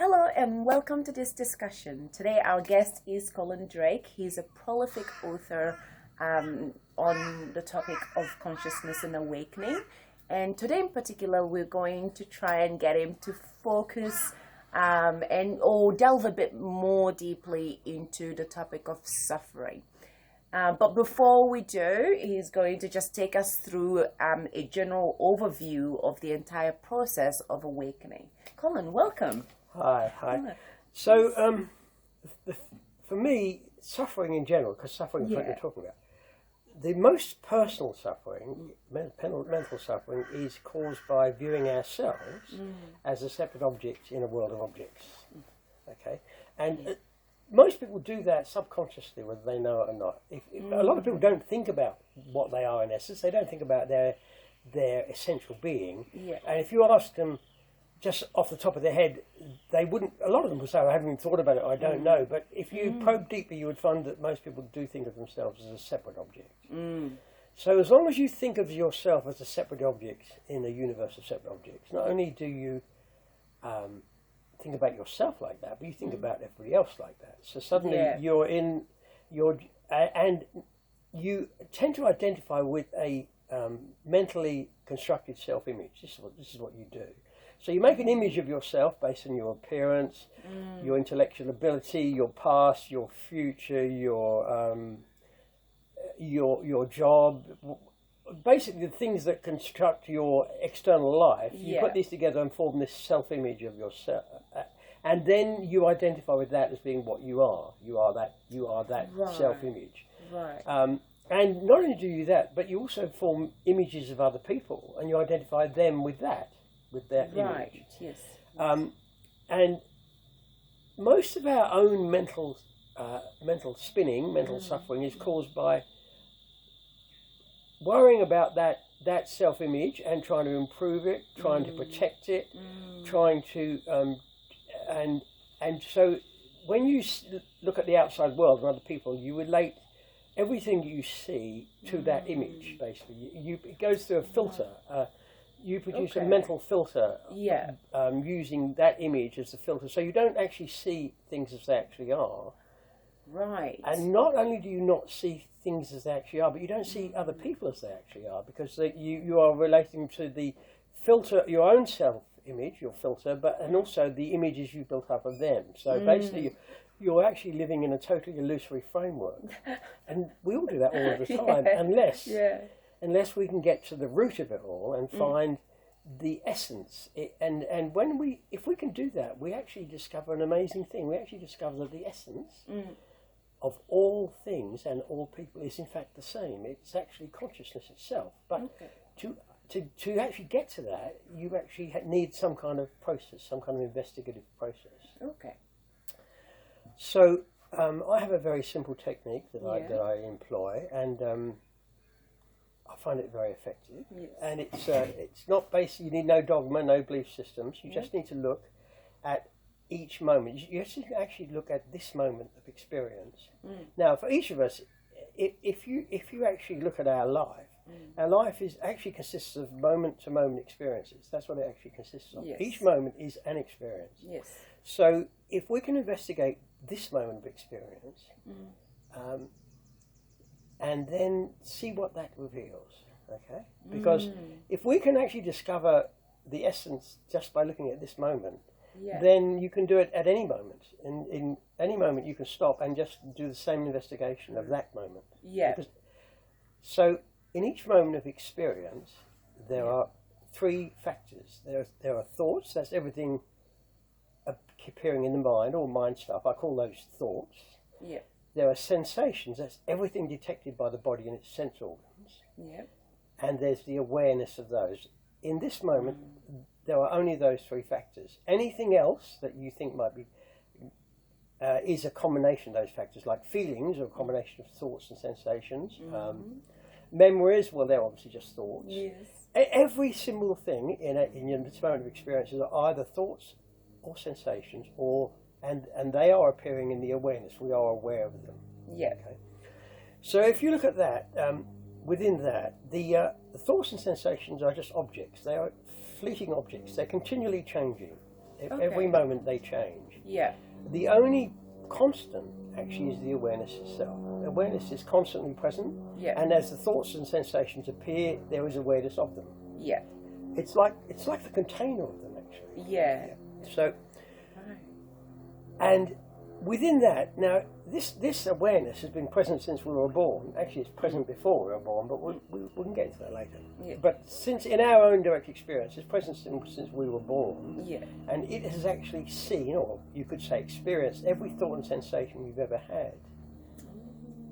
Hello and welcome to this discussion. Today our guest is Colin. He's a prolific author on the topic of consciousness and awakening. And today in particular we're going to try and get him to focus or delve a bit more deeply into the topic of suffering. But before we do, he's going to just take us through a general overview of the entire process of awakening. Colin, welcome. Hi. So, for me, suffering in general, because suffering is what you're talking about, the most personal suffering, mental suffering, is caused by viewing ourselves as a separate object in a world of objects. Okay? And most people do that subconsciously, whether they know it or not. A lot of people don't think about what they are in essence. They don't think about their essential being. Yeah. And if you ask them, just off the top of their head, they wouldn't. A lot of them would say, "I haven't even thought about it. I don't know." But if you probe deeply, you would find that most people do think of themselves as a separate object. So as long as you think of yourself as a separate object in a universe of separate objects, not only do you think about yourself like that, but you think about everybody else like that. So suddenly and you tend to identify with a mentally constructed self-image. This is what you do. So you make an image of yourself based on your appearance, your intellectual ability, your past, your future, your job. Basically, the things that construct your external life. You put these together and form this self-image of yourself, and then you identify with that as being what you are. You are that self-image. Right. And not only do you that, but you also form images of other people, and you identify them with that. With their image. Yes. And most of our own mental spinning, mental suffering is caused by worrying about that self-image and trying to improve it, trying to protect it, trying to and so when you look at the outside world and other people, you relate everything you see to that image. Basically, it goes through a filter. You produce a mental filter using that image as the filter. So you don't actually see things as they actually are. Right. And not only do you not see things as they actually are, but you don't see other people as they actually are, because you are relating to the filter, your own self-image, your filter, and also the images you built up of them. So basically you're actually living in a totally illusory framework. And we all do that all the time, unless we can get to the root of it all and find the essence. And if we can do that, we actually discover an amazing thing. We actually discover that the essence of all things and all people is in fact the same. It's actually consciousness itself. But to actually get to that, you actually need some kind of process, some kind of investigative process. Okay. So I have a very simple technique that I employ, and I find it very effective. Yes. And it's not basically, you need no dogma, no belief systems. You just need to look at each moment. You just actually look at this moment of experience. Now, for each of us, if you actually look at our life actually consists of moment-to-moment experiences. That's what it actually consists of. Yes. Each moment is an experience. Yes. So if we can investigate this moment of experience, and then see what that reveals, okay? Because if we can actually discover the essence just by looking at this moment, then you can do it at any moment. In any moment you can stop and just do the same investigation of that moment. Yeah. So in each moment of experience, there are three factors. There are thoughts, that's everything appearing in the mind, all mind stuff. I call those thoughts. Yeah. There are sensations, that's everything detected by the body and its sense organs. Yep. And there's the awareness of those. In this moment, there are only those three factors. Anything else that you think might be, is a combination of those factors, like feelings are a combination of thoughts and sensations. Memories, well, they're obviously just thoughts. Yes. Every single thing in your moment of experiences are either thoughts or sensations, and they are appearing in the awareness. We are aware of them. Yeah. Okay. So if you look at that, within that, the thoughts and sensations are just objects. They are fleeting objects. They're continually changing. Every moment they change. Yeah. The only constant actually is the awareness itself. Awareness is constantly present, Yeah. and as the thoughts and sensations appear, there is awareness of them. Yeah. It's like the container of them, actually. Yeah. So, and within that, now this awareness has been present since we were born. Actually, it's present before we were born, but we can get into that later. Yeah. But since in our own direct experience, it's present since we were born. Yeah. And it has actually seen, or you could say experienced, every thought and sensation you've ever had.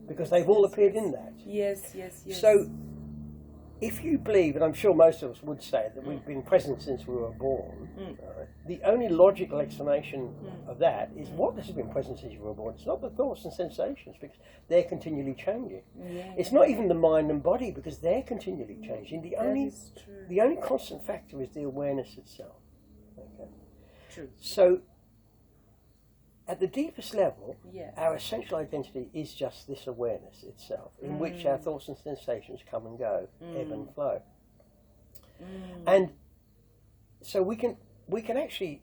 Because they've all appeared in that. Yes, yes, yes. So, if you believe, and I'm sure most of us would say, that we've been present since we were born, right, the only logical explanation of that is what has been present since you were born. It's not the thoughts and sensations, because they're continually changing. Yeah. It's not even the mind and body, because they're continually changing. The only constant factor is the awareness itself. Okay. True. So, at the deepest level, Yeah. our essential identity is just this awareness itself, in which our thoughts and sensations come and go, ebb and flow. And so we can actually,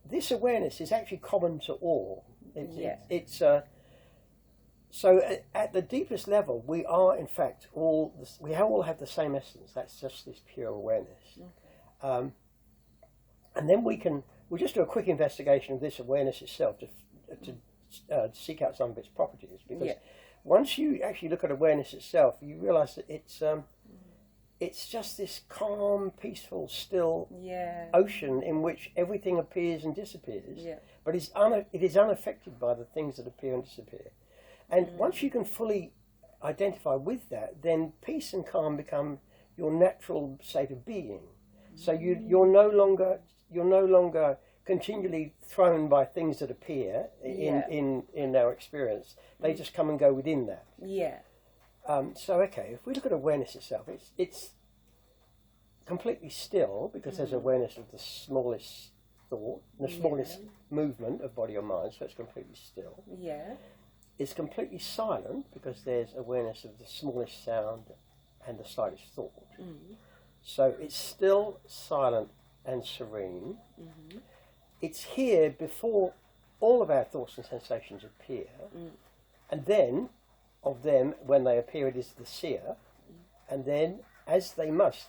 this awareness is actually common to all. So at the deepest level, we are in fact we all have the same essence. That's just this pure awareness. Okay. And then we'll just do a quick investigation of this awareness itself to seek out some of its properties. Because once you actually look at awareness itself, you realise that it's just this calm, peaceful, still ocean in which everything appears and disappears. Yeah. But it is unaffected by the things that appear and disappear. And once you can fully identify with that, then peace and calm become your natural state of being. So you're no longer continually thrown by things that appear in our experience. They just come and go within that. Yeah. So if we look at awareness itself, it's completely still, because there's awareness of the smallest thought, the smallest movement of body or mind. So it's completely still. Yeah. It's completely silent, because there's awareness of the smallest sound and the slightest thought. So it's still, silent and serene. It's here before all of our thoughts and sensations appear. And then, of them, when they appear, it is the seer. And then, as they must,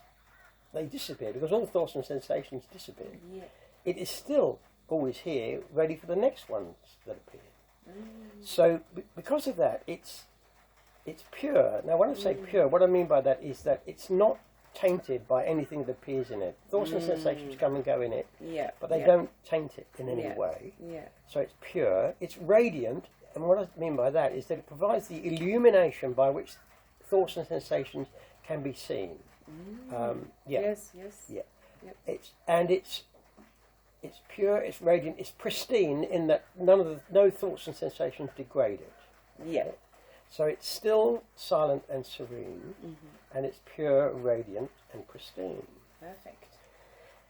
they disappear, because all thoughts and sensations disappear. Yeah. It is still always here, ready for the next ones that appear. So, because of that, it's pure. Now, when I say pure, what I mean by that is that it's not tainted by anything that appears in it. Thoughts and sensations come and go in it, but they don't taint it in any way. Yeah. So it's pure, it's radiant, and what I mean by that is that it provides the illumination by which thoughts and sensations can be seen. Yes. Yeah. Yep. It's pure, it's radiant, it's pristine in that no thoughts and sensations degrade it. Yeah. So it's still, silent and serene, and it's pure, radiant and pristine. Perfect.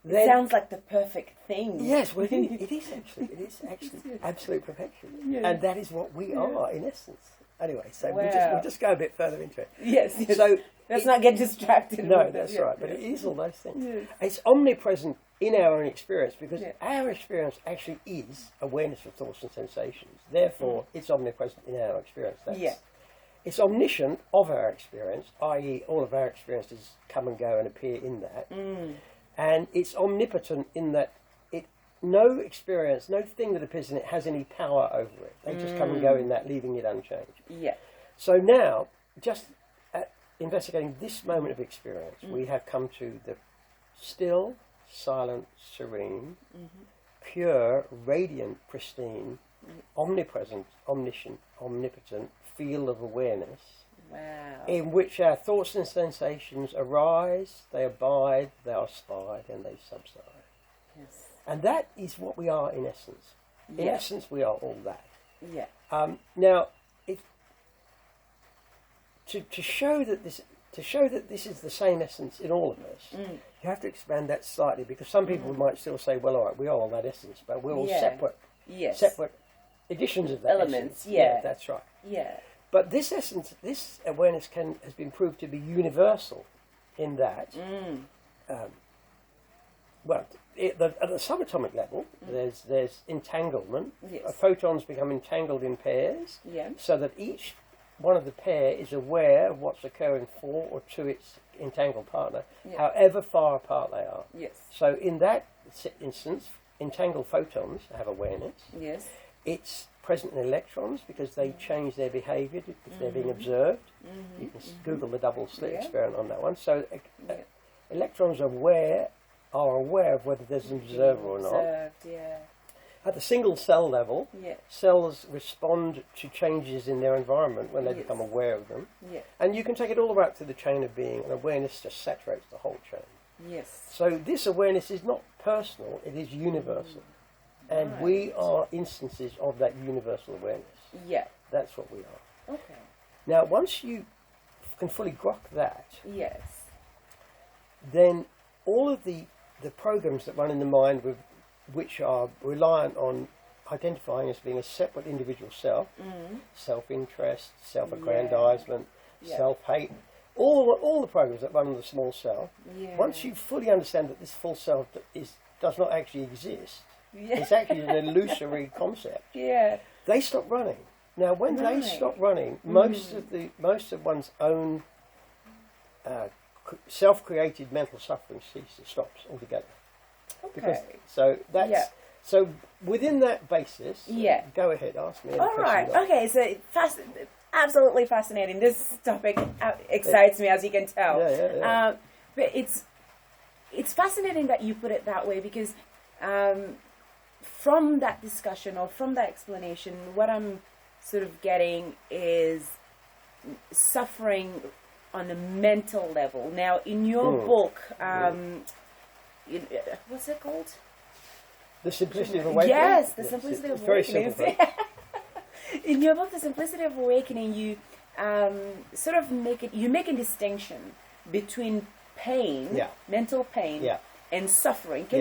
It sounds like the perfect thing. Yes, well, it is actually. It is actually absolute perfection. Yeah. And that is what we are in essence. Anyway, so we'll just go a bit further into it. Yes. So let's not get distracted. No, that's right. But it is all those things. Yes. It's omnipresent in our own experience, because our experience actually is awareness of thoughts and sensations. Therefore, it's omnipresent in our experience. It's omniscient of our experience, i.e. all of our experiences come and go and appear in that. And it's omnipotent in that no experience, no thing that appears in it has any power over it. They just come and go in that, leaving it unchanged. Yeah. So now, just at investigating this moment of experience, we have come to the still, silent, serene, pure, radiant, pristine, omnipresent, omniscient, omnipotent field of awareness. Wow. In which our thoughts and sensations arise, they abide, they are spied, and they subside. Yes. And that is what we are in essence. In essence, we are all that. Yeah. Now, to show that this is the same essence in all of us, you have to expand that slightly, because some people might still say, well, all right, we are all that essence, but we're all separate editions of that elements. Essence. Yeah, that's right. Yeah. But this essence, this awareness has been proved to be universal in that, at the subatomic level, there's entanglement. Yes. Photons become entangled in pairs, Yeah. so that each one of the pair is aware of what's occurring for or to its entangled partner, however far apart they are. Yes. So in that instance, entangled photons have awareness. Yes. It's present in electrons because they change their behaviour if they're being observed. You can Google the double slit experiment on that one. So electrons are aware of whether there's an observer or not. Yeah. At the single cell level, Yeah. cells respond to changes in their environment when they become aware of them. Yeah. And you can take it all the way up to the chain of being, and awareness just saturates the whole chain. Yes. So this awareness is not personal, it is universal. And we are instances of that universal awareness. Yeah. That's what we are. Okay. Now, once you can fully grok that, Yes. then all of the programs that run in the mind, which are reliant on identifying as being a separate individual self, self-interest, self-aggrandizement, self-hate, all the programs that run on the small cell, once you fully understand that this full self does not actually exist, it's actually an illusory concept, they stop running. Now, when they stop running, most of one's own self-created mental suffering ceases, stops altogether. Okay. So within that basis, Yeah. go ahead, ask me any All right. question. Okay. So absolutely fascinating. This topic excites me, as you can tell. Yeah. But it's fascinating that you put it that way, because from that discussion or from that explanation, what I'm sort of getting is suffering on a mental level. Now, in your book, what's it called? The Simplicity of Awakening? Yes, The Simplicity of very Awakening. simple. In your book, The Simplicity of Awakening, you sort of make a distinction between pain, mental pain, and suffering. Can